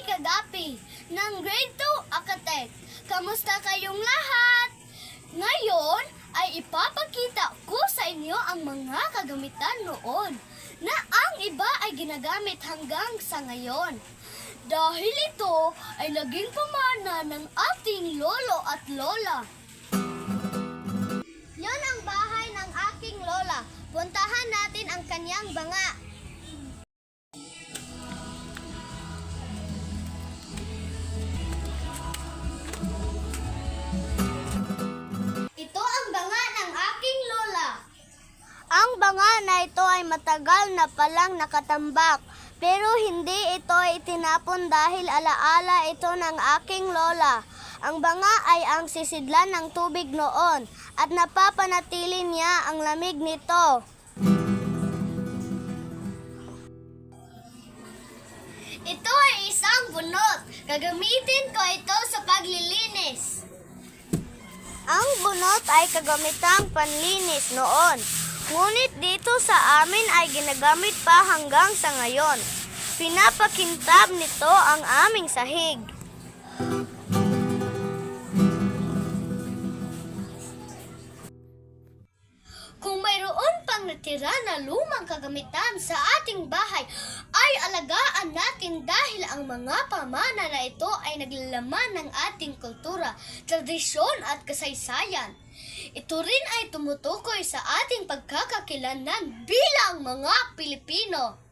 Kagapi ng Grade 2 Architect. Kamusta kayong lahat? Ngayon ay ipapakita ko sa inyo ang mga kagamitan noon na ang iba ay ginagamit hanggang sa ngayon. Dahil ito ay naging pamana ng ating lolo at lola. Yon ang bahay ng aking lola. Puntahan natin ang kanyang banga. Ito ang banga ng aking lola. Ang banga na ito ay matagal na palang nakatambak, pero hindi ito itinapon dahil alaala ito ng aking lola. Ang banga ay ang sisidlan ng tubig noon at napapanatili niya ang lamig nito. Ito ay isang bunot. Gagamitin ko ito sa paglilinis. Ang bunot ay kagamitang panlinis noon. Ngunit dito sa amin ay ginagamit pa hanggang sa ngayon. Pinapakintab nito ang aming sahig. Kung mayroon pang natira na lumang kagamitan sa ating bahay, ay alagaan natin dahil ang mga pamana na ito ay naglalaman ng ating kultura, tradisyon at kasaysayan. Ito rin ay tumutukoy sa ating pagkakakilanlan bilang mga Pilipino.